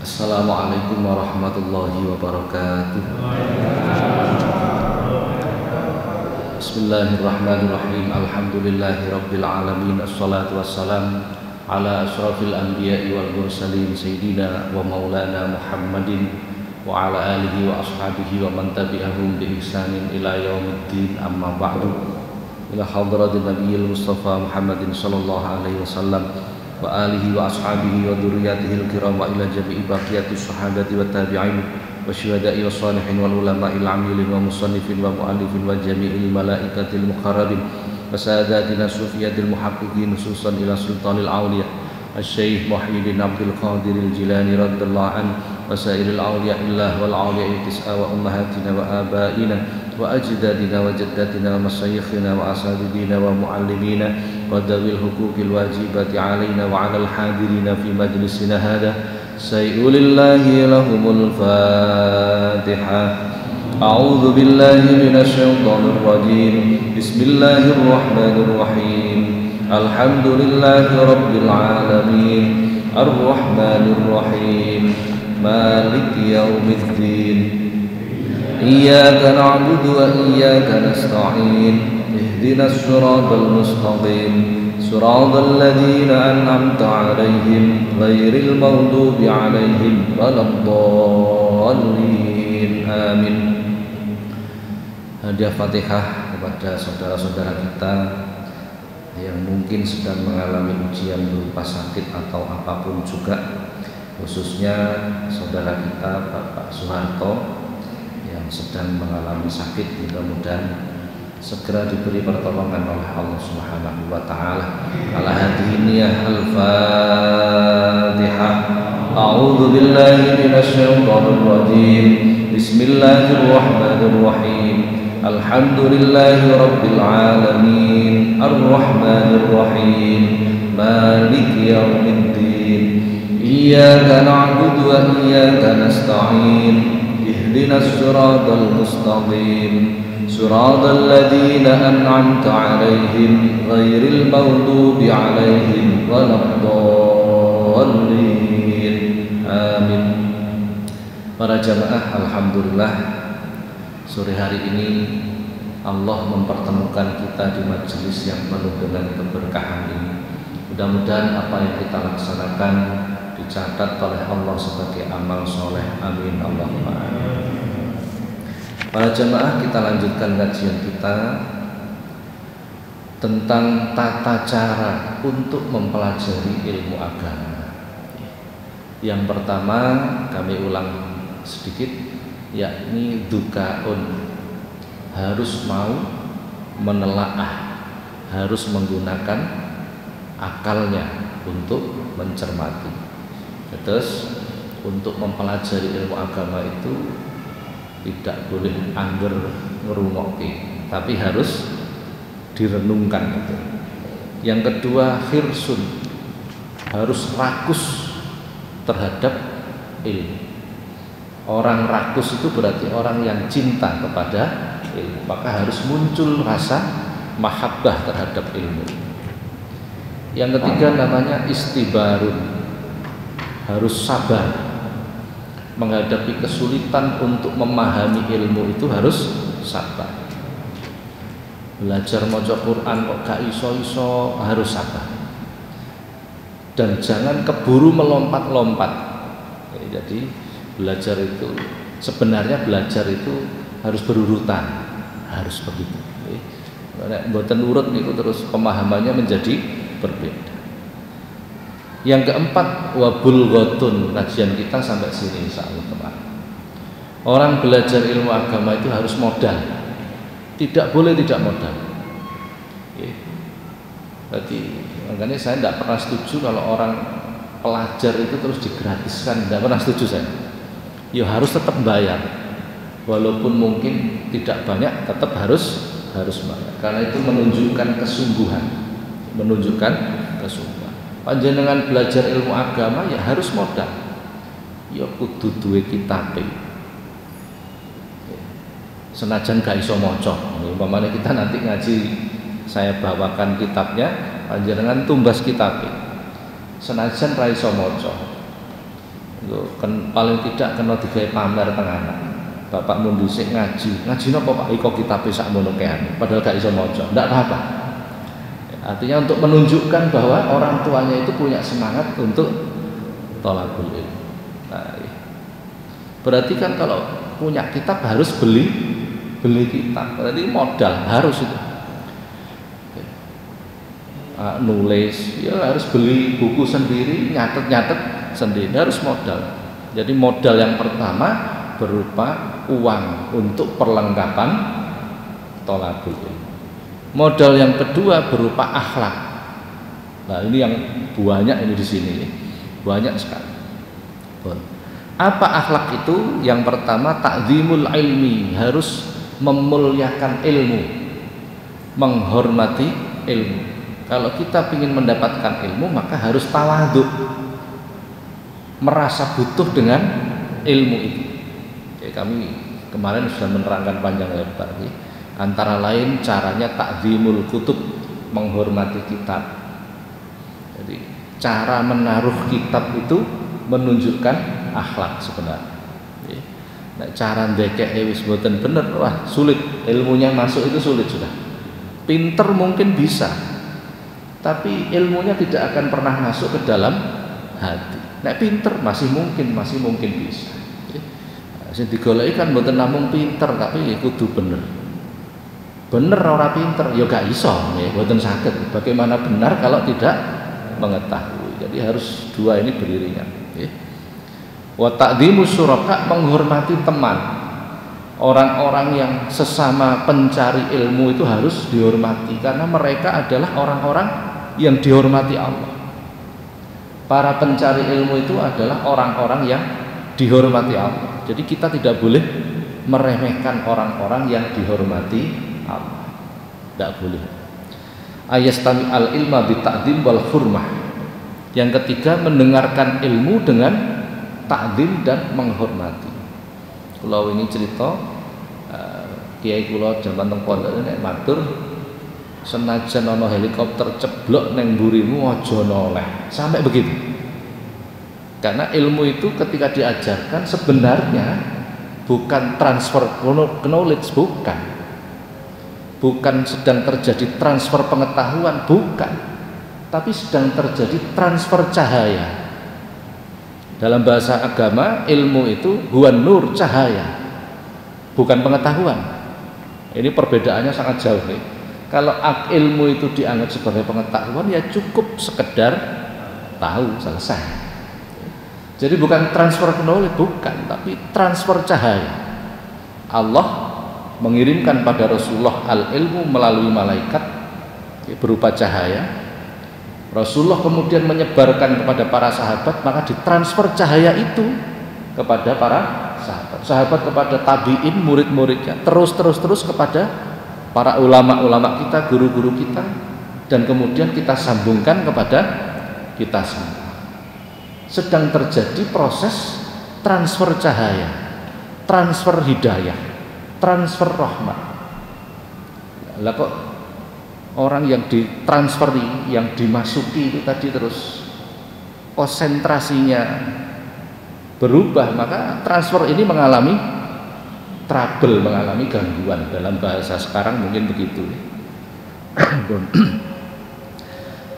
Assalamualaikum warahmatullahi wabarakatuh. Bismillahirrahmanirrahim. Alhamdulillahi rabbil alamin. Assalatu wassalam ala asyrafil anbiya'i wal mursalin sayyidina wa maulana Muhammadin wa ala alihi wa ashabihi wa man tabi'ahum bi ihsanin ila yaumiddin, amma ba'du. Ila hadratin nabiyil mustafa Muhammadin sallallahu alaihi wasallam wa alihi wa ashabihi wa dzurriyyatihil kiram wa ila jami'i baqiyatis sahabati wa tabi'in wa syuhada'i wa shalihin wal ulama'il 'amilin wa musannifin wa mu'allifin wa jami'il malaikatil muqarrabin wa sadatina sufiyatil muhaqqiqin khususan ila sultanil awliya Asy-Syaikh Muhyiddin Abdul Qadiril Jilani radhiyallahu an wa sairil awliya illah wal awliya tis'a wa ummahatina wa abaina wa ajdadina wa jaddatina wa masyayikhina wa asatidina wa muallimina wa dawil hukukil wajibati alaina wa alal hadirina fi majlisina hada sayyulillahi lahumul fatihah. A'udzu billahi minasy syaithanir rajim. Bismillahirrahmanirrahim. Alhamdulillahi rabbil alamin. Ar-rahmanir rahim. Maliki yaumiddin. Iyyaka na'budu wa iyyaka nasta'in. Ihdinas siratal mustaqim. Siratal ladzina an'amta 'alaihim ghairil maghdubi 'alaihim waladdallin. Amin. Hadiah Fatihah kepada saudara-saudara kita yang mungkin sedang mengalami ujian berupa sakit atau apapun juga, khususnya saudara kita Bapak Soeharto yang sedang mengalami sakit, mudah-mudahan segera diberi pertolongan oleh Allah Subhanahu wa taala. Ala hadiniyah al-Fatihah. A'udzu billahi minasy syaithanir rajim. Bismillahirrahmanirrahim. Alhamdulillahi rabbil alamin. Ar-rahmanir rahim. Maliki yaumiddin. Iyyaka na'budu wa iyyaka nasta'in. Ihdinas siratal mustaqim. Siratal ladzina an'amta 'alaihim ghairil maghdubi 'alaihim waladdallin. Amin. Para jamaah, alhamdulillah sore hari ini Allah mempertemukan kita di majelis yang penuh dengan keberkahan ini. Mudah-mudahan apa yang kita laksanakan dicatat oleh Allah sebagai amal soleh. Amin Allahumma amin. Para jamaah, kita lanjutkan kajian kita tentang tata cara untuk mempelajari ilmu agama. Yang pertama kami ulang sedikit, yakni dukaun, harus mau menelaah, harus menggunakan akalnya untuk mencermati. Terus untuk mempelajari ilmu agama itu tidak boleh angger ngerungokke, tapi harus direnungkan itu. Yang kedua, khirsun, harus rakus terhadap ilmu. Orang rakus itu berarti orang yang cinta kepada ilmu, maka harus muncul rasa mahabbah terhadap ilmu. Yang ketiga namanya istibarun, harus sabar menghadapi kesulitan untuk memahami ilmu, itu harus sabar. Belajar maca Quran kok gak iso-iso, harus sabar. Dan jangan keburu melompat-lompat. Jadi belajar itu sebenarnya belajar itu harus berurutan, harus begitu. Nek mboten urut niku terus pemahamannya menjadi berbeda. Yang keempat, wabul ghotun. Kajian kita sampai sini insyaallah teman. Orang belajar ilmu agama itu harus modal, tidak boleh tidak modal. Berarti makanya saya tidak pernah setuju kalau orang pelajar itu terus digratiskan, tidak pernah setuju saya. Ya harus tetap bayar, walaupun mungkin tidak banyak, tetap harus bayar, karena itu menunjukkan kesungguhan, Panjenengan belajar ilmu agama ya harus modal, ya kudu duwe kitabe. Senajan gak iso maca, umpamane kita nanti ngaji, saya bawakan kitabnya, panjenengan tumbas kitabe. Senajan ra iso maca, Lho, kan paling tidak kena digawe pamer teng anak. Bapak mun dhisik ngaji. Ngaji napa Pak? Iko kitabe sak mono keane. Padahal gak iso maca. Ndak apa-apa. Artinya untuk menunjukkan bahwa orang tuanya itu punya semangat untuk thalabul ilmi. Nah, iya. Berarti kan kalau punya kitab harus beli kitab. Berarti modal harus itu. Nulis ya harus beli buku sendiri, nyatet sendiri, harus modal. Jadi modal yang pertama berupa uang untuk perlengkapan thalabul ilmi. Modal yang kedua berupa akhlak. Nah, ini yang banyak ini di sini. Banyak sekali. Apa akhlak itu? Yang pertama ta'zimul ilmi, harus memuliakan ilmu, menghormati ilmu. Kalau kita ingin mendapatkan ilmu maka harus tawadhu, merasa butuh dengan ilmu itu. Kami kemarin sudah menerangkan panjang lebar. Antara lain caranya ta'zimul kutub, menghormati kitab. Jadi cara menaruh kitab itu menunjukkan akhlak sebenarnya. Nah, cara ndekeke wis mboten bener, wah sulit, ilmunya masuk itu sulit sudah. Pinter mungkin bisa, tapi ilmunya tidak akan pernah masuk ke dalam hati. Nek pinter masih mungkin bisa. Sing digoleki kan mboten namung pinter, tapi ya kudu bener. Bener ora pinter ya gak iso, nggih, mboten saged. Bagaimana benar kalau tidak mengetahui. Jadi harus dua ini beriringan, nggih. Wa ta'dhimus syuraka, menghormati teman. Orang-orang yang sesama pencari ilmu itu harus dihormati karena mereka adalah orang-orang yang dihormati Allah. Para pencari ilmu itu adalah orang-orang yang dihormati Allah. Jadi kita tidak boleh meremehkan orang-orang yang dihormati Allah. Tidak boleh. Ayastami al-ilma bi ta'dzim wal hurmah. Yang ketiga mendengarkan ilmu dengan ta'dzim dan menghormati. Kalau ini cerita kiai kula jaman teng pondok nek matur, senajan ana helikopter ceblok neng mburimu aja noleh. Sampai begitu. Karena ilmu itu ketika diajarkan sebenarnya bukan transfer knowledge, bukan sedang terjadi transfer pengetahuan, bukan, tapi sedang terjadi transfer cahaya. Dalam bahasa agama ilmu itu huwan nur, cahaya, bukan pengetahuan. Ini perbedaannya sangat jauh nih. Kalau ilmu itu dianggap sebagai pengetahuan ya cukup sekedar tahu, selesai. Jadi bukan transfer knowledge, bukan, tapi transfer cahaya. Allah mengirimkan pada Rasulullah al-ilmu melalui malaikat berupa cahaya. Rasulullah kemudian menyebarkan kepada para sahabat, maka ditransfer cahaya itu kepada para sahabat. Sahabat kepada tabi'in, murid-muridnya, terus kepada para ulama-ulama kita, guru-guru kita, dan kemudian kita sambungkan kepada kita semua. Sedang terjadi proses transfer cahaya, transfer hidayah, transfer rahmat. Lah kok orang yang ditransferi, yang dimasuki itu tadi terus konsentrasinya berubah, maka transfer ini mengalami trouble, mengalami gangguan. Dalam bahasa sekarang mungkin begitu.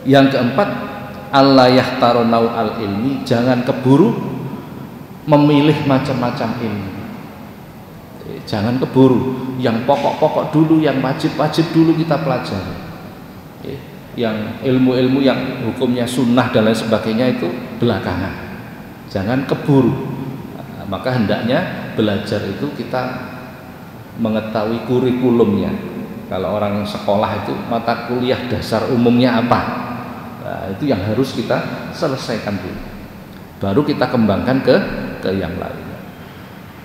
Yang keempat, Allah yahtarunau al ilmi, jangan keburu memilih macam-macam ilmu. Jangan keburu, yang pokok-pokok dulu, yang wajib-wajib dulu kita pelajari. Yang ilmu-ilmu yang hukumnya sunnah dan lain sebagainya itu belakangan. Jangan keburu. Maka hendaknya belajar itu kita mengetahui kurikulumnya. Kalau orang sekolah itu mata kuliah dasar umumnya apa? Nah, itu yang harus kita selesaikan dulu. Baru kita kembangkan ke yang lain.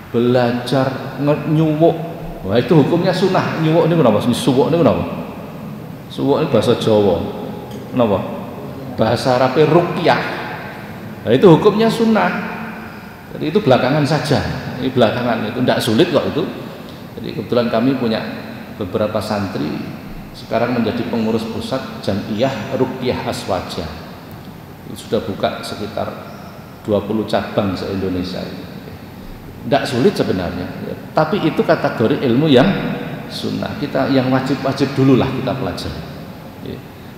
Belajar nyuwuk, wah itu hukumnya sunnah. Nyuwuk ini kenapa? Suwuk ini kenapa? Suwuk ini bahasa Jawa. Kenapa? Bahasa Arabnya ruqyah. Nah, itu hukumnya sunnah. Jadi itu belakangan saja. Ini belakangan, itu tidak sulit kok itu. Jadi kebetulan kami punya beberapa santri sekarang menjadi pengurus pusat Jam'iyah Ruqyah Aswaja. Sudah buka sekitar 2 20 cabang se-Indonesia. Tidak sulit sebenarnya, tapi itu kategori ilmu yang sunnah. Kita yang wajib-wajib dululah kita pelajari.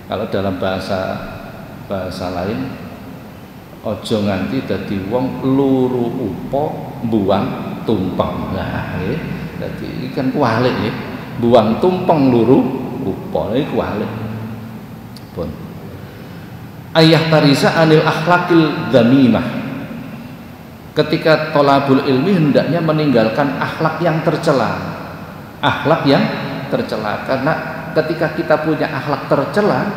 Kalau dalam bahasa lain, ojo nganti dadi wong luru upo buang tumpeng. Nah, dadi ikan kualik ya. Buang tumpeng luru upo iki kualik. Pun. Ayah tariza anil akhlakil dzamimah. Ketika tolabul ilmi hendaknya meninggalkan akhlak yang tercela. Akhlak yang tercela, karena ketika kita punya akhlak tercela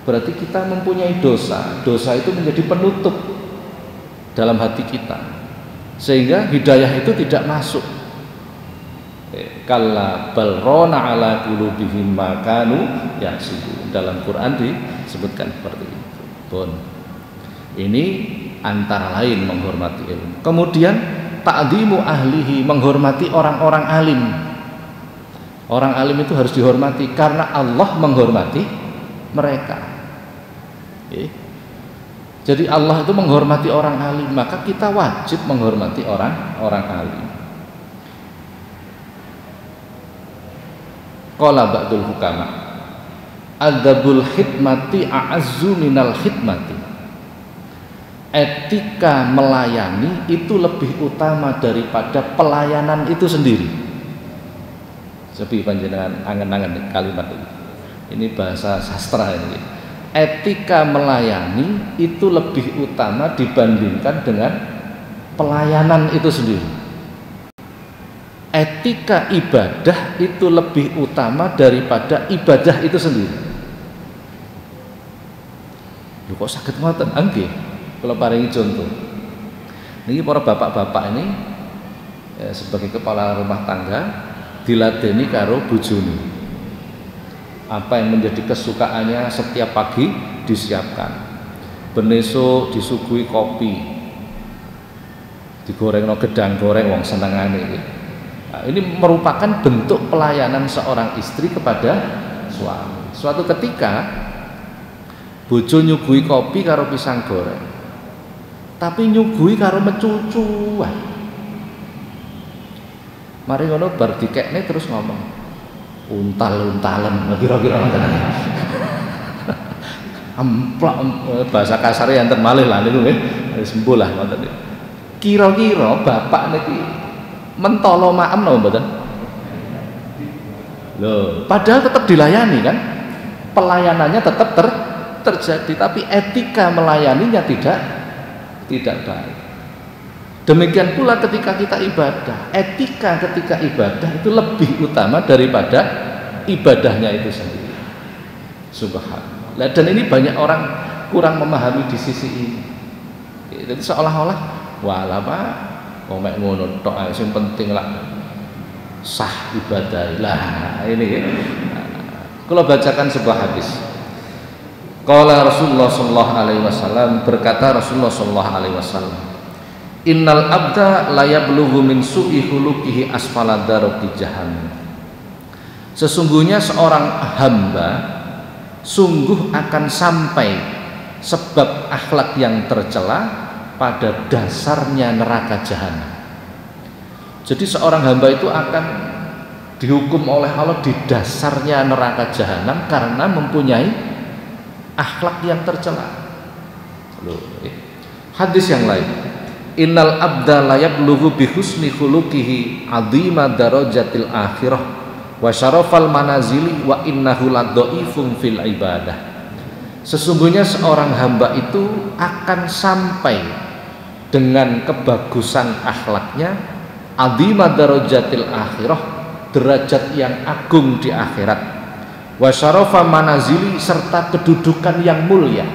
berarti kita mempunyai dosa. Dosa itu menjadi penutup dalam hati kita sehingga hidayah itu tidak masuk. Kalla bal rana ala qulubihim ma kanu yaksibun. Dalam Quran disebutkan seperti itu. Pun. Ini antara lain menghormati ilmu. Kemudian ta'dhimu ahlihi, menghormati orang-orang alim. Orang alim itu harus dihormati karena Allah menghormati mereka. Jadi Allah itu menghormati orang alim, maka kita wajib menghormati orang alim. Qala ba'dul hukama, adzabul khidmati a'azzu minal khidmati. Etika melayani itu lebih utama daripada pelayanan itu sendiri. Sepi panjenengan angen-angen kalimat ini. Ini bahasa sastra ini. Etika melayani itu lebih utama dibandingkan dengan pelayanan itu sendiri. Etika ibadah itu lebih utama daripada ibadah itu sendiri. Lho kok saged ngoten? Nggih. Kalau paringi contoh, ini para bapak-bapak ini sebagai kepala rumah tangga diladeni karo bojone. Apa yang menjadi kesukaannya setiap pagi disiapkan. Benesuk disuguhi kopi, digorengno gedang goreng wong senengane. Nah, ini merupakan bentuk pelayanan seorang istri kepada suami. Suatu ketika bojo nyuguhi kopi karo pisang goreng, tapi nyuguhi karo mecucuan. Mari ngono bar dikekne terus ngomong untal-untalan kira-kira ngoten. Amplok bahasa kasare enten malih lah niku nggih. Wis sembuh lah ngoten. Kira-kira bapak niki mentolo maem napa mboten? Loh, padahal tetap dilayani kan? Pelayanannya tetap terjadi, tapi etika melayaninya tidak baik. Demikian pula ketika kita ibadah, etika ketika ibadah itu lebih utama daripada ibadahnya itu sendiri. Subhanallah. Dan ini banyak orang kurang memahami di sisi ini. Jadi seolah-olah walah Pak, wong mek ngono tok sing penting lah sah ibadah. Lah ini ya. Kalau bacakan sebuah hadis. Qala Rasulullah sallallahu alaihi wasallam, berkata Rasulullah sallallahu alaihi wasallam, innal abda la yablughu min su'i khuluqihi asfala darati jahannam. Sesungguhnya seorang hamba sungguh akan sampai sebab akhlak yang tercela pada dasarnya neraka jahanam. Jadi seorang hamba itu akan dihukum oleh Allah di dasarnya neraka jahanam karena mempunyai akhlak yang tercela. Hadis yang lain, innal abda la yablughu bi husni khuluqihi 'azima darajatil akhirah wa syarafal manazili wa innahu ladhaifun fil ibadah. Sesungguhnya seorang hamba itu akan sampai dengan kebagusan akhlaknya, 'azima darajatil akhirah, derajat yang agung di akhirat, wa syarafa manazili, serta kedudukan yang mulia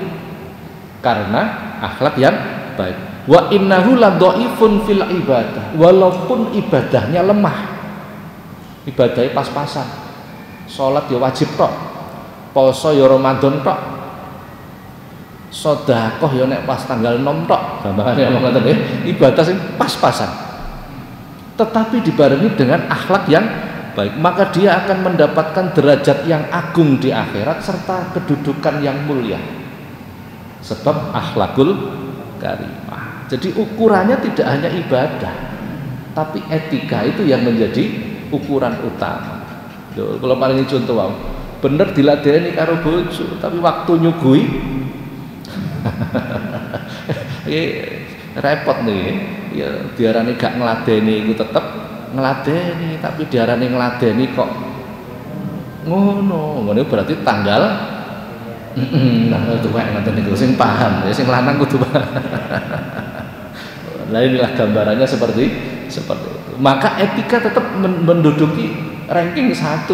karena akhlak yang baik. Wa innahu ladhaifun fil ibadah, walaupun ibadahnya lemah, ibadahnya pas-pasan, sholat ya wajib tok, poso ya Ramadan tok, sedekah ya nek pas tanggal 6 tok, gambarane ngoten nggih, ibadah sing pas-pasan, tetapi dibarengi dengan akhlak yang baik, maka dia akan mendapatkan derajat yang agung di akhirat serta kedudukan yang mulia sebab akhlakul karimah. Jadi ukurannya tidak hanya ibadah, tapi etika itu yang menjadi ukuran utama. Kalau paling contoh, bener diladeni karo bojo, tapi waktu nyugui repot nih. Ya diarani gak ngladeni, itu tetep ngladeni, tapi diarani ngladeni kok ngono berarti tanggal tuwek ngoten niku sing paham ya, sing lanang kudu paham. Nah inilah gambarannya seperti itu. Maka etika tetap menduduki ranking 1.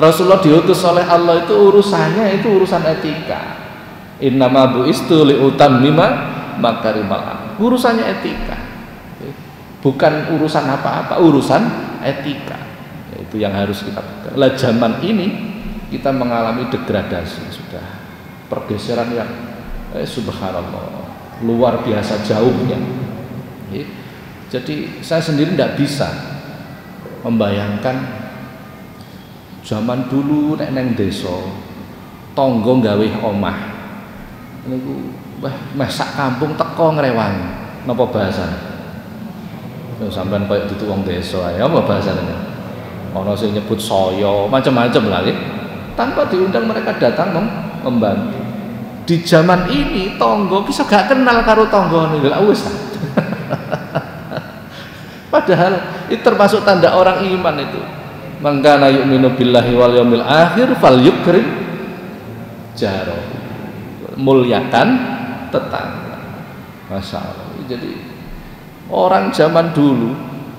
Rasulullah diutus oleh Allah itu urusannya itu urusan etika. Innama bu'istu liutammima makarimal akhlaq. Urusannya etika. Bukan urusan apa-apa, urusan etika. Itu yang harus kita pegang. Lah zaman ini kita mengalami degradasi, sudah pergeseran yang subhanallah luar biasa jauhnya. Jadi saya sendiri tidak bisa membayangkan zaman dulu nek neng desa tonggo gawe omah niku masak kampung teko ngrewangi napa bahasane sampean koyo dudu wong desa ae apa bahasane ana sing nyebut saya macam-macam lah tanpa diundang mereka datang membantu. Di zaman ini tonggo bisa gak kenal karo tonggone lha wis. Padahal itu termasuk tanda orang iman itu. Mangkana yu'minu billahi wal yaumil akhir falyukrim jaro. Muliakan tetangga. Masya Allah. Jadi orang zaman dulu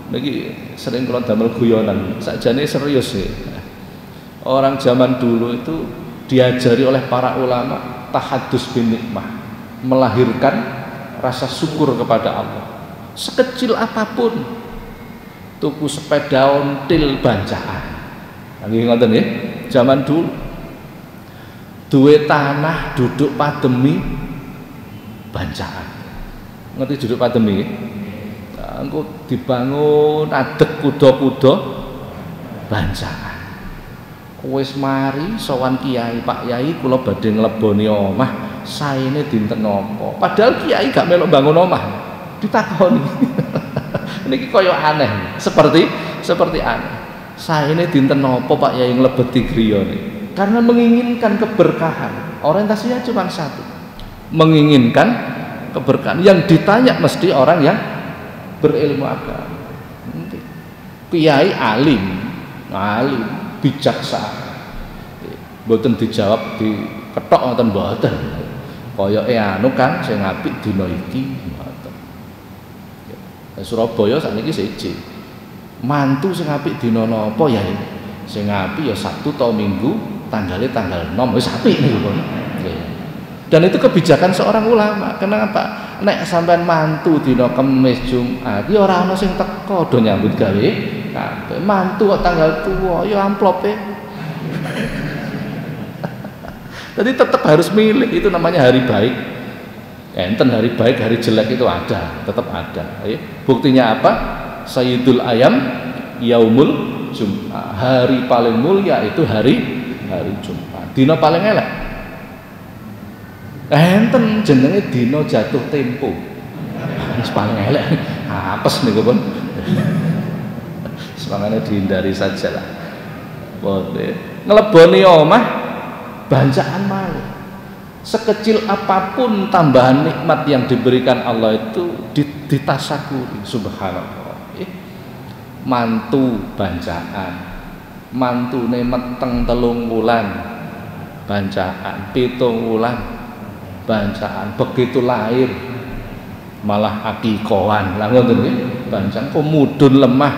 lagi sering kula damel guyonan, sakjane serius sih. Orang zaman dulu itu diajari oleh para ulama tahadus bin nikmah, melahirkan rasa syukur kepada Allah. Sekecil apapun, tuku sepeda ontil bancaan. Nggih ngoten nggih. Zaman dulu duwe tanah duduk pademi bancaan. Ngerti duduk pademi? Engko dibangun adeg kuda-kuda bancaan. Wis mari sowan kiai, Pak Yai kula badhe ngleboni omah, saene dinten napa? Padahal kiai gak melok bangun omah. Ditakoni. Niki kaya aneh, seperti aneh. Saene dinten napa Pak Yai nglebeti griyane? Karena menginginkan keberkahan. Orientasinya cuma satu. Menginginkan keberkahan. Yang ditanya mesti orang yang berilmu agama. Kiai alim, bijaksana. Mboten dijawab diketok ngoten mboten. Koyoke anu Kang sing apik dina iki ngoten. Surabaya sakniki siji. Mantu sing apik dina napa ya? Sing apik ya Sabtu atau Minggu, tanggal 6 wis apik niku. Dan itu kebijakan seorang ulama. Kenapa? Nek sampean mantu dina Kamis Jumat, ya ora ana sing teko do nyambut gawe. Mantu kok tanggal tua ya amplope. Jadi tetap harus milih, itu namanya hari baik. Enten hari baik, hari jelek itu ada, tetap ada. Buktinya apa? Sayyidul ayam yaumul Jumat. Hari paling mulia itu hari Jumat. Dina paling elek. Enten jenenge dina jatuh tempo. Wis paling elek. Apes niku pun. Semangatnya dihindari saja lah. Boleh ngeleboni omah bancaan malu. Sekecil apapun tambahan nikmat yang diberikan Allah itu ditasakuri. Subhanallah. Mantu bancaan, mantune meteng 3 wulan bancaan, 7 wulan bancaan, begitu lahir malah akikohan. Lah ngoten nggih, bancaan kok mudhun lemah.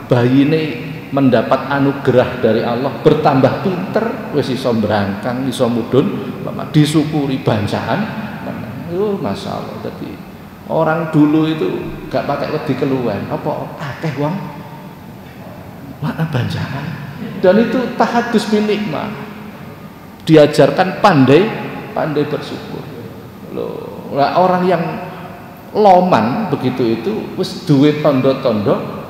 Bayine mendapat anugerah dari Allah, bertambah pinter, wis iso brangkang, iso mudhun, disyukuri bancaan. Masya Allah. Jadi orang dulu itu gak pakai wedi keluwen, apa akeh wong mana bancaan. Dan itu tahadus bin nikmah, diajarkan pandai bersyukur. Loh, orang yang loman begitu itu wis duwe tondo-tondo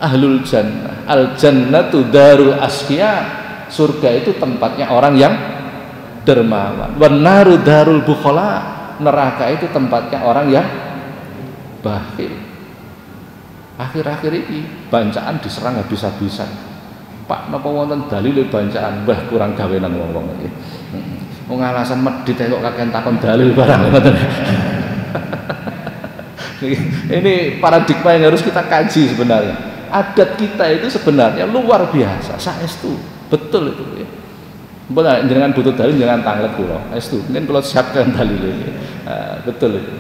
ahlul jannah. Al jannatu darul asqiya. Surga itu tempatnya orang yang dermawan. Wan naru darul bukhala. neraka itu tempatnya orang yang bakhil. Akhir-akhir ini bancaan diserang habis-habisan. Pak napa wonten dalile bancaan, mbah kurang gawenan wong-wong iki. Wong alasan medhit kok kakek takon dalil barang ngoten. Ini paradigma yang harus kita kaji sebenarnya. Adat kita itu sebenarnya luar biasa, saestu. Betul itu ya. Mbok jenengan butuh dalil jangan tanglet kula. Saestu, mungkin kula siapkan dalil ini. Betul itu.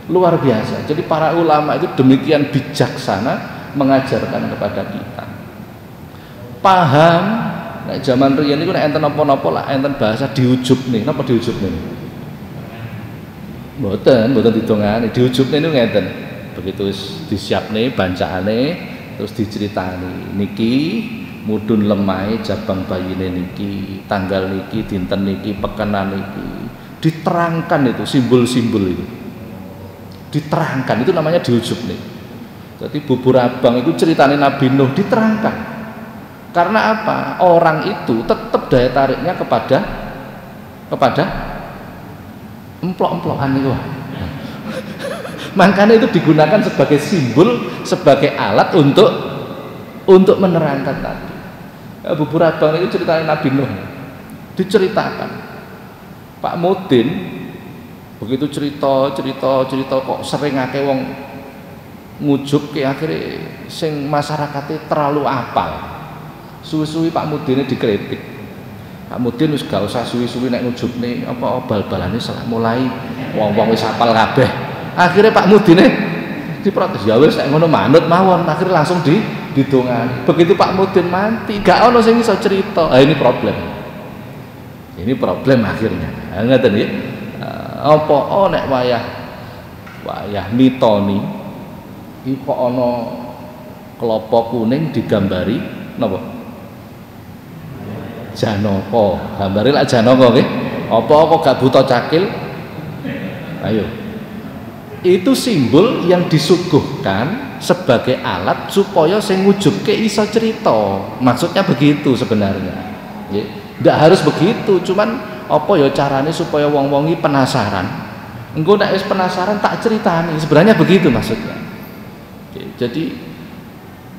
Luar biasa. Jadi para ulama itu demikian bijaksana mengajarkan kepada kita. Paham, nek zaman riyen niku nek enten napa-napa lah enten bahasa diujubne. Napa diujubne? Mboten didongani, diujubne niku ngeten. Begitu disiapne bancaane terus diceritani niki mudhun lemahe jabang bayine niki, tanggal niki, dinten niki, pekenan niki. Diterangkan itu simbol-simbol itu. Diterangkan itu namanya diujub nih. Jadi bubur abang itu ceritanya Nabi Nuh diterangkan. Karena apa? Orang itu tetap daya tariknya kepada emplok-emplokan itu. Makanya itu digunakan sebagai simbol, sebagai alat untuk menerangkan tadi. Bubur abang itu ceritanya Nabi Nuh. Diceritakan. Pak Mudin begitu cerita kok sering akeh wong ngujub ke akhirnya sing masyarakatnya terlalu apal. Suwi-suwi Pak Mudine dikritik. Pak Mudin wis gak usah suwi-suwi nek ngujubne apa bal-balane salah mulai wong-wong wis apal kabeh. Akhirnya Pak Mudine diprotes, ya wis nek ngono manut mawon, akhirnya langsung didongani. Begitu Pak Mudin mati, gak ono sing iso cerita. Ini problem. Ini problem akhirnya. Ngoten ya. Apa nek wayah mitoni iki kok ana kelapa kuning digambari napa Janaka, gambare lak Janaka nggih apa kok gak buta cakil. Ayo, itu simbol yang disuguhkan sebagai alat supaya sing ngujubke iso cerita, maksudnya begitu sebenarnya nggih. Ndak harus begitu, cuman apa ya carane supaya wong-wong iki penasaran. Engko nek wis penasaran tak ceritani. Sebenarnya begitu maksudnya. Oke, jadi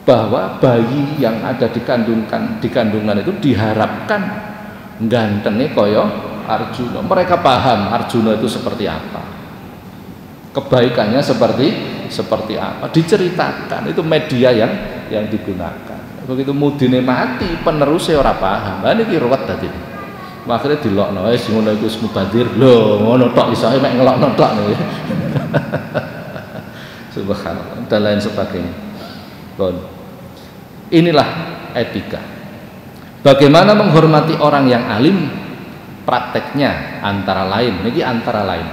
bahwa bayi yang ada di kandungan itu diharapkan gantene kaya Arjuna. Mereka paham Arjuna itu seperti apa. Kebaikannya seperti apa. Diceritakan. Itu media yang digunakan. Begitu mudine mati, penerusnya ora paham. Lah niki ruwet dadi. Akhirnya dilokno wis ngono iku wis mubadir. Lho, ngono tok iso mek ngelokno tok niku. Subhanallah dan lain sebagainya. Bon. Inilah etika. Bagaimana menghormati orang yang alim? Prakteknya antara lain, niki antara lain.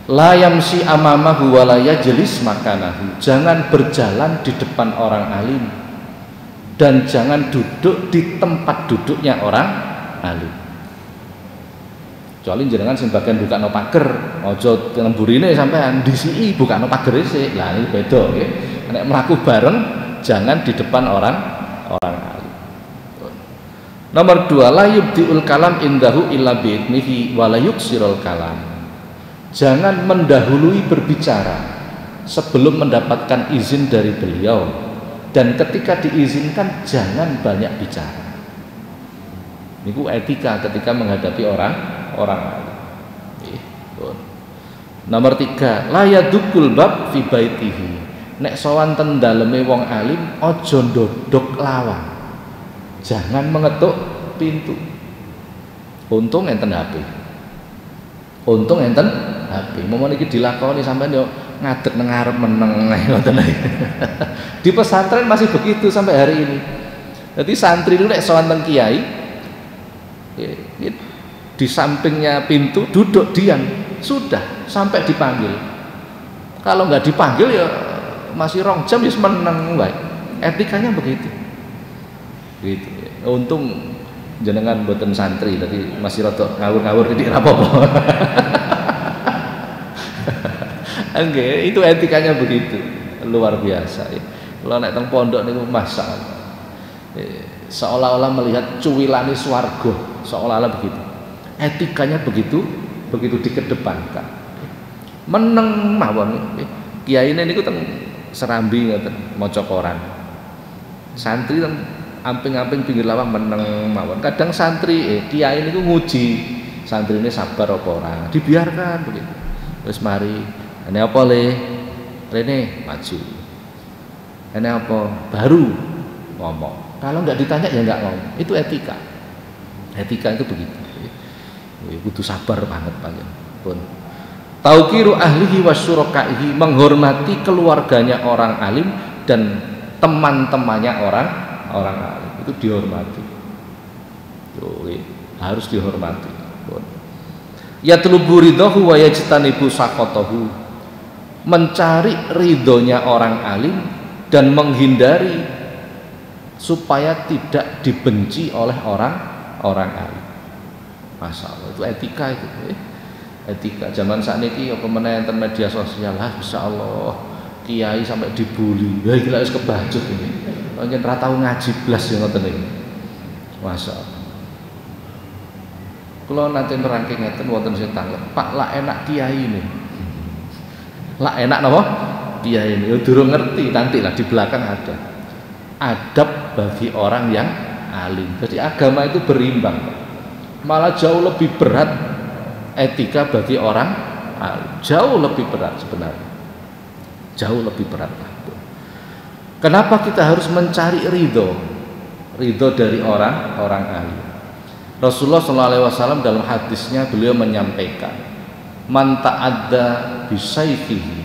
La yamsi amamahu wa la yajlis makanahu. Jangan berjalan di depan orang alim dan jangan duduk di tempat duduknya orang alim. Kecuali jenengan sing bagian bukakno pager, aja nemburine sampean disiki bukakno pager sik. Lah ini beda nggih. Nek mlaku bareng jangan di depan orang alim. Nomor 2, la yubdiul kalam indahu illa bi'idnihi wa la yuksirul kalam. Jangan mendahului berbicara sebelum mendapatkan izin dari beliau, dan ketika diizinkan jangan banyak bicara. Niku etika ketika menghadapi orang alim. Nomor 3, la yadukul bab fi baitihi. Nek sowan ten daleme wong alim aja ndodok lawang. Jangan mengetuk pintu. Untung enten HP. Untung enten HP. Momon iki dilakoni sampean yo ngadeg nang ngarep meneng ngoten. Di pesantren masih begitu sampai hari ini. Jadi santri itu nek sowan teng kiai di sampingnya pintu duduk diam, sudah sampai dipanggil. Kalau nggak dipanggil ya masih rong jam ya meneng wae. Etikanya begitu. Gitu. Untung jenengan mboten santri, tadi masih rada ngawur-ngawur titik rapopo. Nggih, itu etikanya begitu. Luar biasa ya. Kalau nek teng pondok niku masyaallah. Seolah-olah melihat cuwilane swarga, seolah-olah begitu. Etikanya begitu dikedepankan. meneng mawon. Kiai ini niku teng Serambi ngoten maca koran. Santri teng amping-amping pinggir lawang meneng mawon. Kadang santri kiai niku nguji santrine sabar apa ora. Dibiarkan begitu. Wis mari, ini apa le? Rene maju. Ini apa? Baru ngomong. Kalau nggak ditanya ya nggak ngomong. Itu etika. Etika itu begitu. Kudu sabar banget panjenengan. Pun. Tauqiru ahlihi wasyurakaihi, menghormati keluarganya orang alim dan teman-temannya orang alim. Itu dihormati. Harus dihormati. Yatlubu ridhahu wa yajtanibu sakhatahu, mencari ridhonya orang alim dan menghindari supaya tidak dibenci oleh orang alim. Masya Allah, itu etika itu. Etika zaman saat ini apa meneh enten media sosial, Masya Allah kiai sampai dibully. Ya gila wis kebajut ini. Pancen ra tau ngaji blas ya ngoten iki. Masya Allah. Kalau nanti nerangke ngeten wonten sing tanggep, Pak lah enak kiai ini. Lah enak napa? Kiai ini. Ya durung ngerti, nanti lah di belakang ada. Adab bagi orang yang alim. Jadi agama itu berimbang. Malah jauh lebih berat etika bagi orang alim. Jauh lebih berat sebenarnya. Jauh lebih berat. Kenapa kita harus mencari ridho? Ridho dari orang alim. Rasulullah SAW dalam hadisnya beliau menyampaikan, man ta'adda bisayfihi,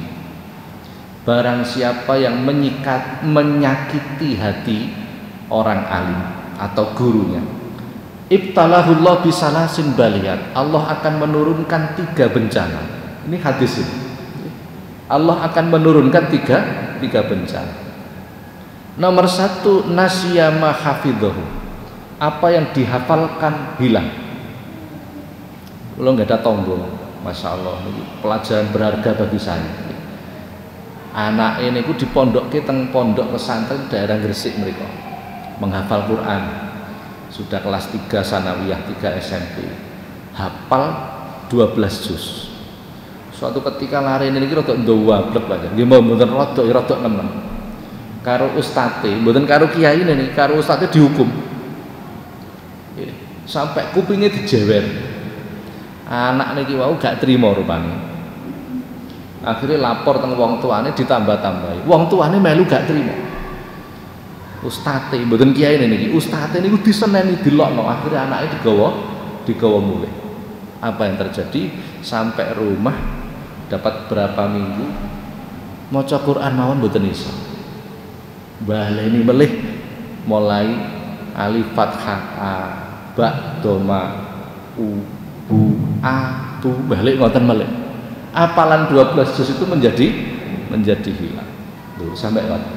barang siapa yang menyakiti hati orang alim atau gurunya, ibtalahullah bisalasin baliyat, Allah akan menurunkan 3 bencana. Ini hadis ini. Allah akan menurunkan tiga bencana. Nomor 1, nasyama hafidhahu, apa yang dihafalkan hilang. Kalau nggak ada tombol, Masya Allah, ini pelajaran berharga bagi saya. Anak ini ku di pondok pondok pesantren daerah Gresik mereka menghafal Quran, sudah kelas 3 sanawiyah, 3 SMP, hafal 12 juz. Suatu ketika lari ini rodok ndawablek aja, nggih mboten rodok nemen. Karo ustate, mboten karo kiai ini, karo ustate dihukum. Sampai kupingnya dijewer. Anak niki wau gak terima rupane. Akhirnya lapor teng wong tuane ditambah-tambahi. Wong tuane melu gak terima. Ustate mboten kiai niki, ustate niku diseneni dilokno, akhirnya anaknya digawa mulih. Apa yang terjadi? Sampai rumah dapat berapa minggu maca Quran mawon mboten iso. Baleni melih mulai alif fathah a, ba, doma, u, bu, a, tu, balik ngoten melih. Apalan 12 juz itu menjadi hilang. Tuh, sampai ngoten.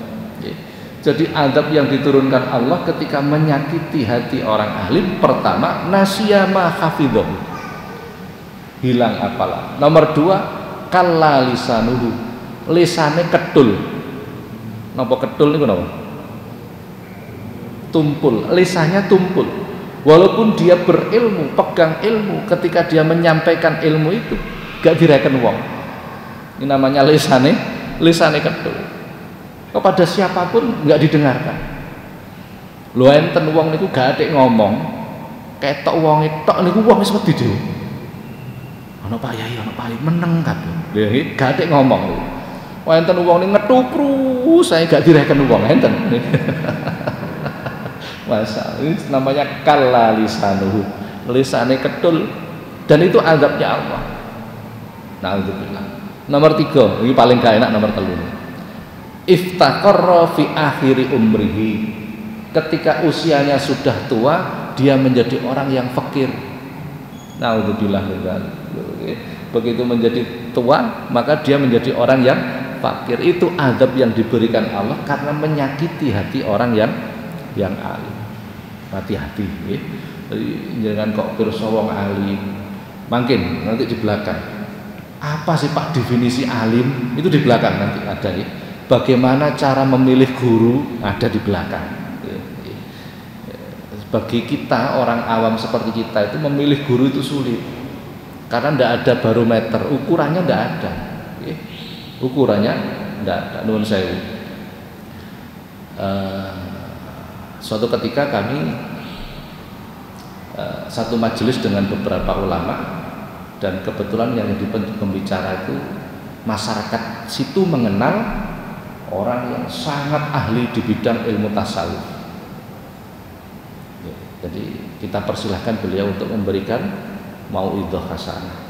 Jadi adab yang diturunkan Allah ketika menyakiti hati orang alim, pertama nasyama hafidhahu, hilang apalan. Nomor 2, kalla lisanuhu, lisane ketul. Napa ketul niku napa? Tumpul, lisannya tumpul. Walaupun dia berilmu, pegang ilmu, ketika dia menyampaikan ilmu itu gak direken wong. Ini namanya lisane ketul. Kepada siapapun nggak didengarkan. Lho enten wong niku gak atik ngomong, ketok wong tok niku wong wis wedi dhewe. Ana Pak Yai, ana Pak Yai meneng kabeh. Lha iki gak atik ngomong lho. Enten wong niku ngetupru, saya gak direken wong enten. Masa ini namanya kalla lisanuhu, lisane ketul, dan itu azabnya Allah. Na'udzubillah. Nomor 3, ini paling gak enak, nomor 3. Iftaqarra fi akhiri umrihi, ketika usianya sudah tua dia menjadi orang yang fakir. Naudzubillah min dzalik. Begitu menjadi tua maka dia menjadi orang yang fakir. Itu azab yang diberikan Allah karena menyakiti hati orang yang alim. Hati-hati nggih. Jangan kok pirsa wong alim. Mungkin nanti di belakang. Apa sih Pak definisi alim? Itu di belakang nanti ada ya. Bagaimana cara memilih guru ada di belakang. Bagi kita orang awam seperti kita itu memilih guru itu sulit karena tidak ada barometer, ukurannya tidak ada. ukurannya enggak nuwun sewu. Suatu ketika kami satu majelis dengan beberapa ulama, dan kebetulan yang pembicara itu masyarakat situ mengenal orang yang sangat ahli di bidang ilmu tasawuf. Jadi kita persilahkan beliau untuk memberikan mauidhah hasanah.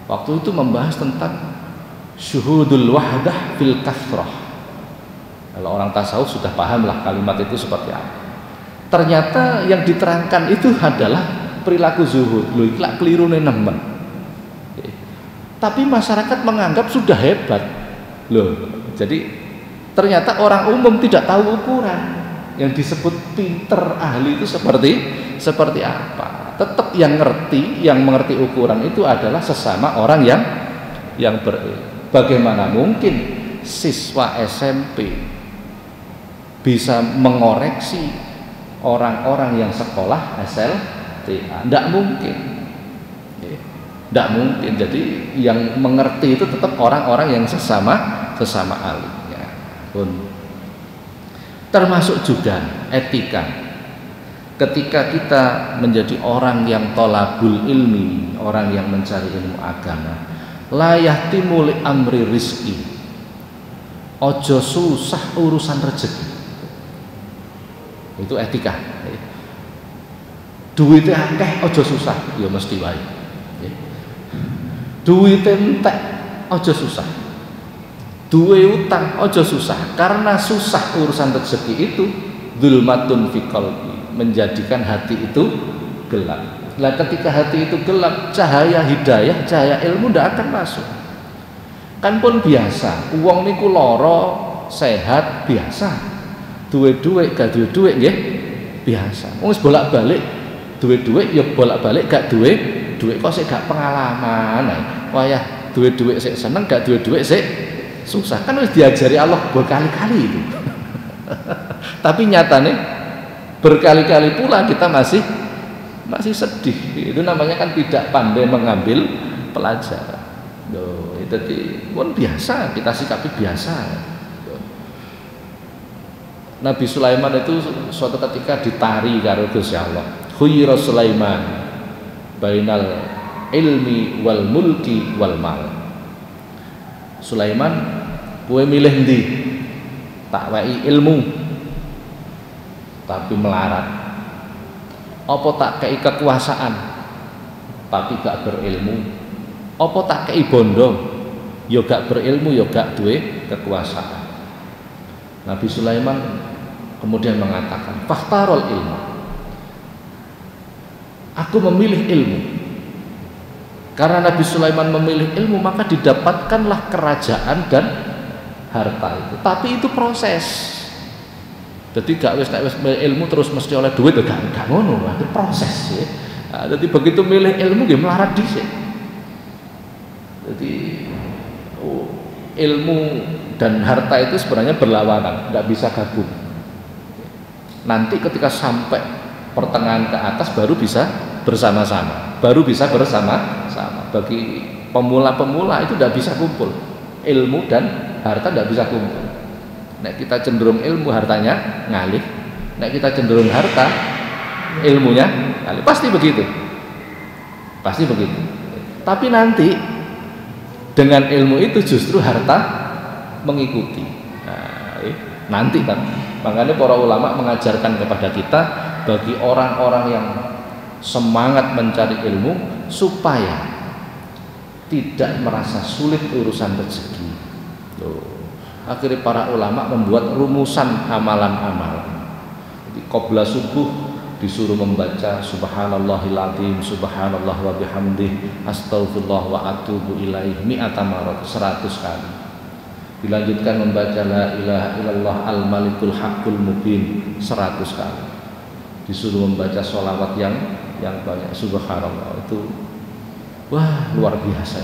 Waktu itu membahas tentang syuhudul wahdah fil kathrah. Kalau orang tasawuf sudah paham lah kalimat itu seperti apa. Ternyata yang diterangkan itu adalah perilaku zuhud. Loh, iki lak kelirune nemen. Tapi masyarakat menganggap sudah hebat. Loh, jadi ternyata orang umum tidak tahu ukuran. Yang disebut pinter ahli itu seperti apa? Tetap yang mengerti ukuran itu adalah sesama orang yang berilmu. Bagaimana mungkin siswa SMP bisa mengoreksi orang-orang yang sekolah SLTA? Tidak mungkin. Tidak mungkin. Jadi yang mengerti itu tetap orang-orang yang sesama ahlinya. Termasuk juga etika. Ketika kita menjadi orang yang tolabul ilmi, orang yang mencari ilmu agama, la yahtimu li amri rizki, ojo susah urusan rezeki. Itu etika. Duitnya akeh ojo susah, ya mesti wae. Duitnya entek ojo susah. Duwe utang ojo susah, karena susah urusan rezeki itu dzulmatun fi qalbi, menjadikan hati itu gelap. Nah, ketika hati itu gelap, cahaya hidayah, cahaya ilmu ndak akan masuk. Kan pun biasa, uang niku loro, sehat biasa. Duwe duit gak duwe duit nggih biasa. Wong wis bolak-balik duwe duit ya bolak-balik gak duwe duit, kok sik gak pengalaman. Wayah duwe duit sik seneng, gak duwe duit sik susah. Kan harus diajari Allah berkali-kali itu. Tapi nyatanya berkali-kali pula kita masih sedih. Itu namanya kan tidak pandai mengambil pelajaran. Itu pun biasa, kita sikapi biasa. Nabi Sulaiman itu suatu ketika ditari karo Gusti Allah. Khuyira Sulaiman bainal ilmi wal mulki wal mal. Sulaiman, kowe milih ndi? Tak wei ilmu tapi melarat, apa tak kei kekuasaan tapi gak berilmu, apa tak kei bondo ya gak berilmu ya gak duwe kekuasaan. Nabi Sulaiman kemudian mengatakan fakhtarul ilmu, aku memilih ilmu. Karena Nabi Sulaiman memilih ilmu, maka didapatkanlah kerajaan dan harta itu. Tapi itu proses. Jadi gak wis ilmu terus mesti oleh duit, gak ngono, itu proses ya. Nah, jadi begitu milih ilmu dia melarat dhisik. Jadi ilmu dan harta itu sebenarnya berlawanan, nggak bisa gabung. Nanti ketika sampai pertengahan ke atas baru bisa bersama-sama, Bagi pemula-pemula itu tidak bisa kumpul, ilmu dan harta tidak bisa kumpul. Nek kita cenderung ilmu, hartanya ngalih. Nek kita cenderung harta, ilmunya ngalih. Pasti begitu. Tapi nanti dengan ilmu itu justru harta mengikuti. Nah, nanti kan, makanya para ulama mengajarkan kepada kita, bagi orang-orang yang semangat mencari ilmu supaya tidak merasa sulit urusan rezeki. Akhirnya para ulama membuat rumusan amalan-amalan. Jadi qabla subuh disuruh membaca subhanallahil azim, subhanallah wa bihamdih, astaghfirullah wa atubu ilaih mi'ata marat, 100 kali. Dilanjutkan membaca la ilaha illallah al malikul haqqul mubin 100 kali. Disuruh membaca sholawat yang banyak, subhanallah. Itu wah luar biasa.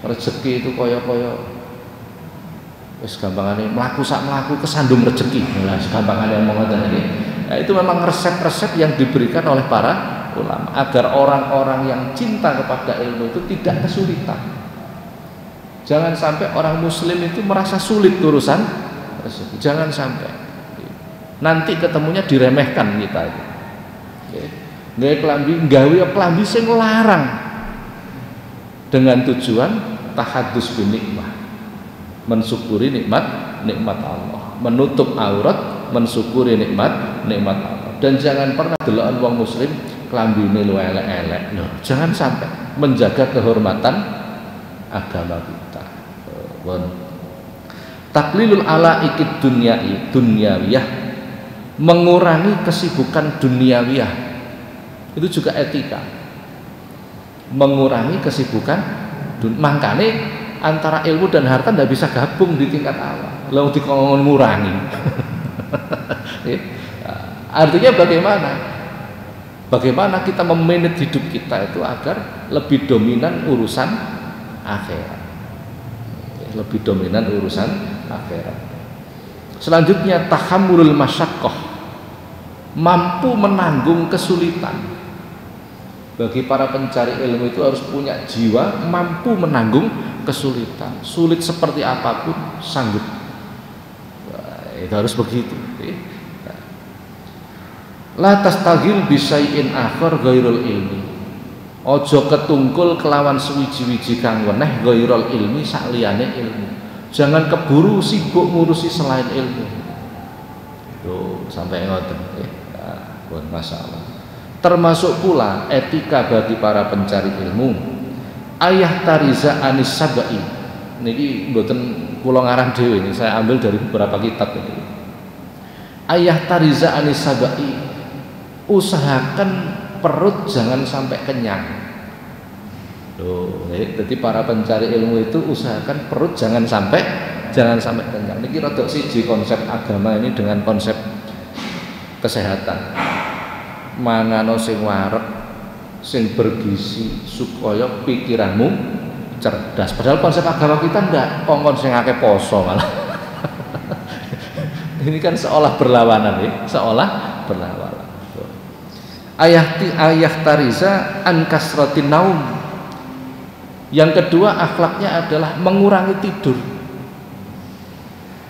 Rezeki itu koyo-koyo wis gampangane mlaku kesandung rezeki. Lah gampangane omong ngoten iki. Nah, itu memang resep-resep yang diberikan oleh para ulama agar orang-orang yang cinta kepada ilmu itu tidak kesulitan. Jangan sampai orang muslim itu merasa sulit urusan rezeki. Jangan sampai. Nanti ketemunya diremehkan kita itu. Gawe klambi sing larang dengan tujuan tahadus bin nikmah, mensyukuri nikmat Allah, menutup aurat, mensyukuri nikmat Allah. Dan jangan pernah delokan wong muslim klambine lu elek-elek. Jangan sampai, menjaga kehormatan agama kita. Taklilul alaikid dunyawiyah, mengurangi kesibukan duniawiyah. Itu juga etika. Mengurangi kesibukan makanya antara ilmu dan harta tidak bisa gabung di tingkat awal. Lalu dikongkon ngurangi. Artinya bagaimana? Bagaimana kita memanage hidup kita itu agar lebih dominan urusan akhirat. Lebih dominan urusan akhirat. Selanjutnya tahammulul masyaqqah, mampu menanggung kesulitan. Bagi para pencari ilmu itu harus punya jiwa mampu menanggung kesulitan. Sulit seperti apapun sanggup. Itu harus begitu. La tastagil bisai'in akhar ghairul ilmi. Ojo ketungkul kelawan suwiji-wiji kang weneh ghairul ilmi sakliyane ilmu. Jangan keburu sibuk ngurusi selain ilmu. Tuh, sampai ngoten nggih. Pun masalah. Termasuk pula etika bagi para pencari ilmu. Ayah Tariza Anis Sabai. Niki mboten kula ngarang dhewe, ini saya ambil dari beberapa kitab ini. Ayah Tariza Anis Sabai, usahakan perut jangan sampai kenyang. Loh, jadi para pencari ilmu itu usahakan perut jangan sampai kenyang. Niki rada siji konsep agama ini dengan konsep kesehatan. Mangano sing wareg, sing bergizi supaya pikiranmu cerdas. Padahal konsep agama kita ndak kongkon sing akeh poso malah. Ini kan seolah berlawanan ya, seolah berlawanan. Ayah Tariza an kasratin naum. Yang kedua akhlaknya adalah mengurangi tidur.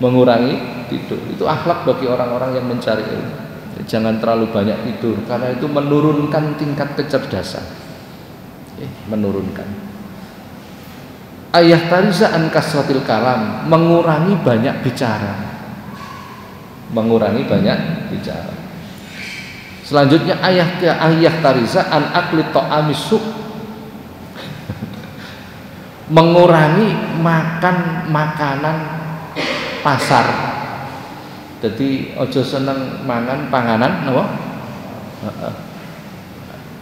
Mengurangi tidur itu akhlak bagi orang-orang yang mencari ilmu. Jangan terlalu banyak tidur karena itu menurunkan tingkat kecerdasan. Menurunkan. Ayah Tariza an kasratil kalam, mengurangi banyak bicara. Mengurangi banyak bicara. Selanjutnya ayah Tariza an akli ta'amis suq, mengurangi makan makanan pasar. Jadi ojo seneng mangan panganan napa?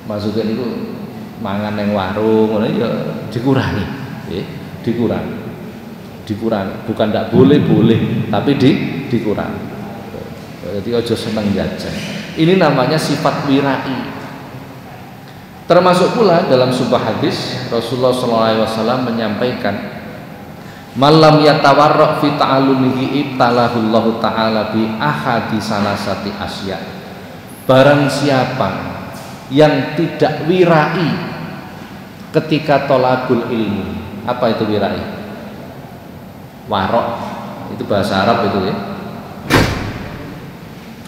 Maksudnya itu mangan yang warung ngono ya dikurangi, dikurangi. Bukan tidak boleh, tapi dikurangi. Jadi ojo seneng jajan. Ini namanya sifat wirai. Termasuk pula dalam sebuah hadis Rasulullah SAW menyampaikan, malam yatawarraq fi ta'alumihi ibtalahullahu ta'ala bi ahadi salasati asya. Barang siapa yang tidak wirai ketika tolabul ilmu. Apa itu wirai? Warok, itu bahasa Arab itu ya.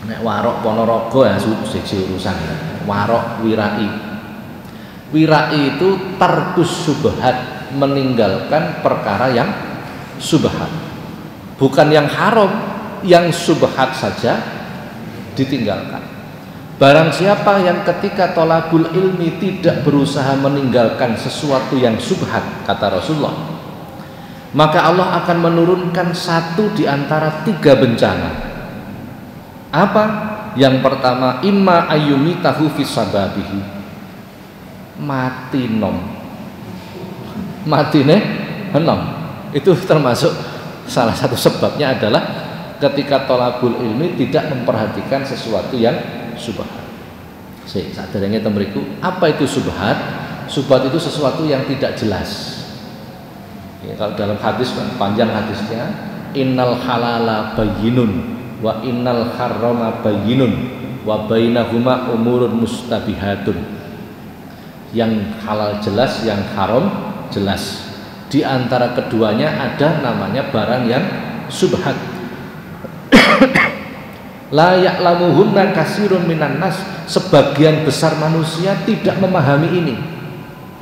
Nek warok ponorogo ya siji urusan. Warok wirai. Wirai itu tarkus subhat, meninggalkan perkara yang subhat, bukan yang haram, yang subhat saja ditinggalkan. Barang siapa yang ketika tolabul ilmi tidak berusaha meninggalkan sesuatu yang subhat, kata Rasulullah, maka Allah akan menurunkan satu di antara 3 bencana. Apa? Yang pertama, imma ayyumi tahu fi sababihi, mati nom, matine henom. Itu termasuk salah satu sebabnya adalah ketika tolabul ilmi tidak memperhatikan sesuatu yang subhat. Saderenge temriku, apa itu subhat? Subhat itu sesuatu yang tidak jelas. Ya, kalau dalam hadis panjang hadisnya, innal halala bayyinun wa innal harrama bayyinun wa bainahuma umurun mustabihatun. Yang halal jelas, yang haram jelas. Di antara keduanya ada namanya barang yang subhat. La ya'lamuhunna katsirun minan nas, sebagian besar manusia tidak memahami ini,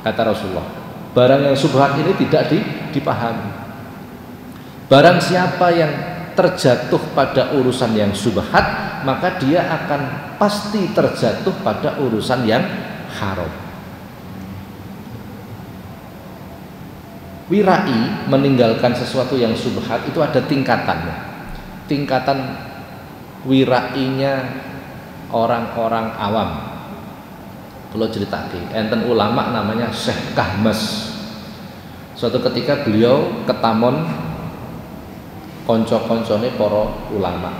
kata Rasulullah. Barang yang subhat ini tidak dipahami. Barang siapa yang terjatuh pada urusan yang subhat, maka dia akan pasti terjatuh pada urusan yang haram. Wirai, meninggalkan sesuatu yang subhat, itu ada tingkatannya. Tingkatan wirainya orang-orang awam. Kalau cerita enten ulama namanya Syekh Kahmas. Suatu ketika beliau ketamon konco-koncone para ulama,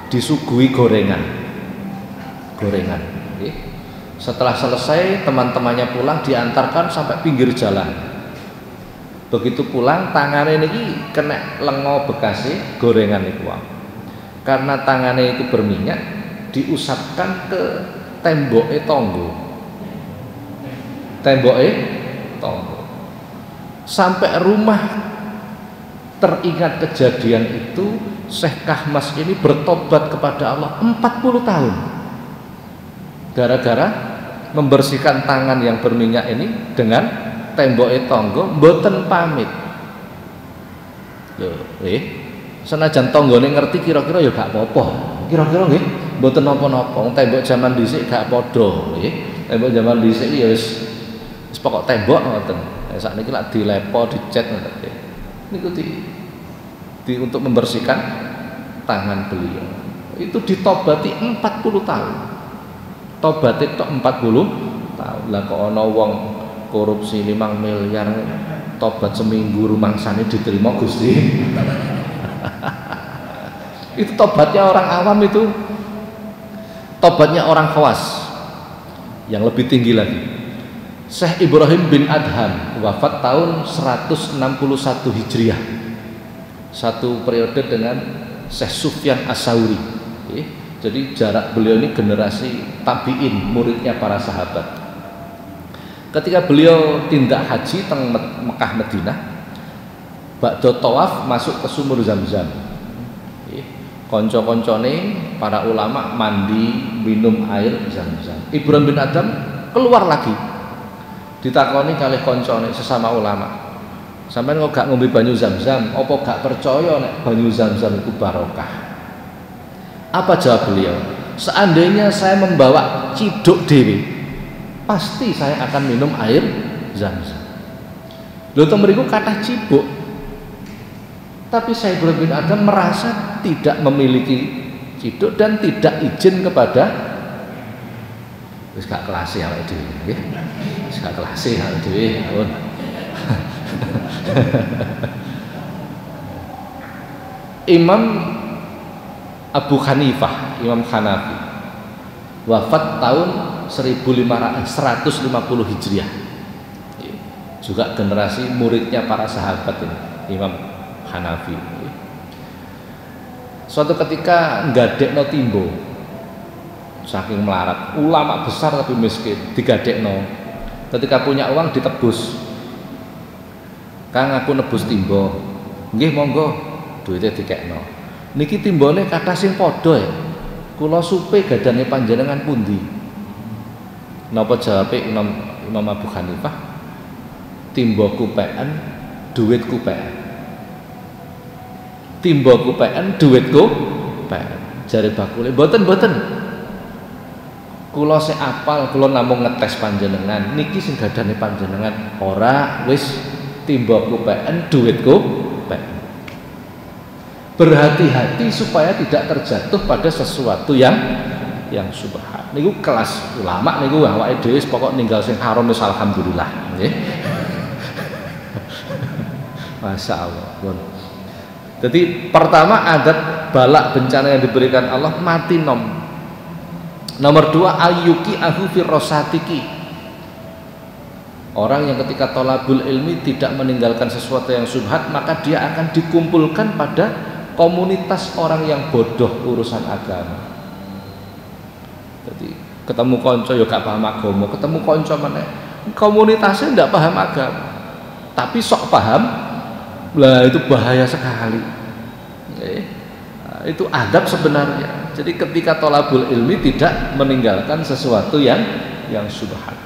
disuguhi gorengan. Setelah selesai, teman-temannya pulang, diantarkan sampai pinggir jalan. Begitu pulang, tangannya ini kena lengo bekasnya gorengan itu. Karena tangannya itu berminyak, diusapkan ke temboknya tonggo. Sampai rumah teringat kejadian itu, Syekh Kahmas ini bertobat kepada Allah 40 tahun. Gara-gara membersihkan tangan yang berminyak ini dengan temboknya tonggo, mboten pamit. Senajan tonggone ngerti kira-kira ya gak apa-apa. Kira-kira nggih mboten napa-napa. Tembok zaman dhisik gak padha nggih. Tembok zaman dhisik ya wis pokok tembok ngoten. Sakniki lak dilepo, dicat ngoten. Niku untuk membersihkan tangan beliau. Itu ditobati 40 tahun. Tobat itu 40 tahun. Lah kok ana wong korupsi 5 miliar tobat seminggu rumangsane diterima Gusti. Itu tobatnya orang awam, itu tobatnya orang khawas yang lebih tinggi lagi. Syekh Ibrahim bin Adham wafat tahun 161 Hijriah, satu periode dengan Syekh Sufyan As-Sauri. Jadi jarak beliau ini generasi tabi'in, muridnya para sahabat. Ketika beliau tindak haji teng Mekah Madinah, ba'da tawaf masuk ke sumur Zam-Zam. Konco-koncone para ulama mandi minum air Zam-Zam. Ibrahim bin Adham keluar lagi, ditakoni kalih koncone sesama ulama, sampeyan kok gak ngombe banyu Zam-Zam, apa gak percaya nek banyu Zam-Zam itu barokah? Apa jawab beliau? Seandainya saya membawa ciduk dewi, pasti saya akan minum air Zam-Zam. Lho to mriku kathah cibuk, tapi saya Ibrahim bin Adham merasa tidak memiliki ciduk dan tidak izin kepada, wis gak kelas ya awake dhewe nggih. Wis gak kelas ya awake dhewe. Imam Abu Hanifah, Imam Hanafi, wafat tahun 150 Hijriah. Juga generasi muridnya para sahabat ini, Imam Hanafi. Suatu ketika nggadekno timbo, saking melarat, ulama besar tapi miskin, digadekno. Ketika punya uang ditebus. Kang aku nebus timbo. Nggih monggo, duitnya dikekno. Niki timbone kathah sing padha ya. Kula supe gadane panjenengan pundi? Napa jawabe Imam Abu Hanifah? Timbo kupean, duit kupean. Timbo kupean, duitku kupean. Jare bakule, mboten. Kula sing apal, kula namung ngetes panjenengan. Niki sing gadane panjenengan ora wis timbo kupean, duitku kupean. Berhati-hati supaya tidak terjatuh pada sesuatu yang subhat. Niku kelas ulama niku awake dhewe pokok ninggal sing haram wis alhamdulillah nggih. Masyaallah. Jadi pertama adat balak bencana yang diberikan Allah mati nom. Nomor 2 ayyuki ahu firrosatiki. Orang yang ketika tolabul ilmi tidak meninggalkan sesuatu yang subhat, maka dia akan dikumpulkan pada komunitas orang yang bodoh urusan agama. Jadi ketemu konco ya gak paham agama, ketemu konco meneh komunitasnya ndak paham agama, tapi sok paham, lah itu bahaya sekali. Nah, itu adab sebenarnya. Jadi ketika thalabul ilmi tidak meninggalkan sesuatu yang syubhat.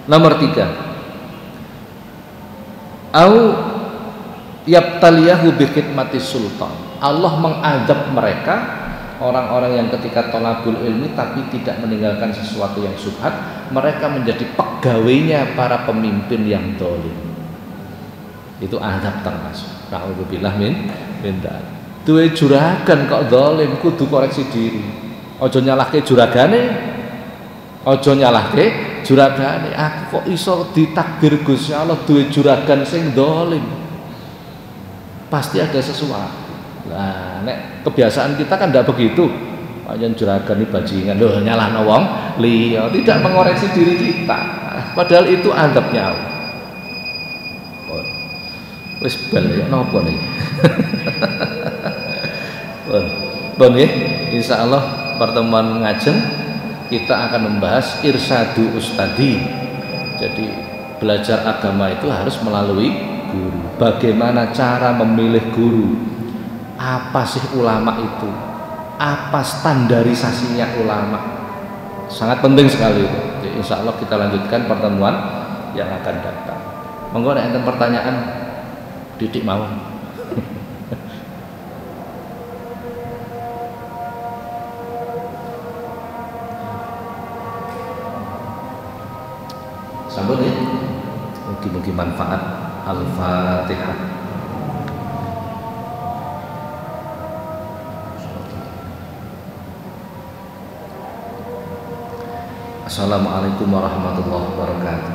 Nomor 3, au yabtaliyahu bi khidmati sultan. Allah mengadab mereka, orang-orang yang ketika thalabul ilmi tapi tidak meninggalkan sesuatu yang syubhat, mereka menjadi pegawainya para pemimpin yang zalim. Itu adab termasuk. Nauzubillah min dzalik. Duwe juragan kok zalim, kudu koreksi diri. Aja nyalahke juragane. Aja nyalahke juragane. Aku kok iso ditakdir Gusti Allah duwe juragan sing zalim. Pasti ada sesuatu. Nah, nek kebiasaan kita kan tidak begitu. Panjen juragan iki bajingan lho nyalahno wong liya, tidak mengoreksi diri kita. Padahal itu adabnya Allah. Wis bal ya napa niki. Bon nggih, insyaallah pertemuan ngajeng kita akan membahas irsadu ustadi. Jadi belajar agama itu harus melalui guru. Bagaimana cara memilih guru? Apa sih ulama itu? Apa standarisasinya ulama? Sangat penting sekali itu. Jadi insya Allah kita lanjutkan pertemuan yang akan datang. Monggo nek enten pertanyaan didik mawon. Sambut ya. Mugi-mugi manfaat. Al-Fatihah. Assalamualaikum warahmatullahi wabarakatuh.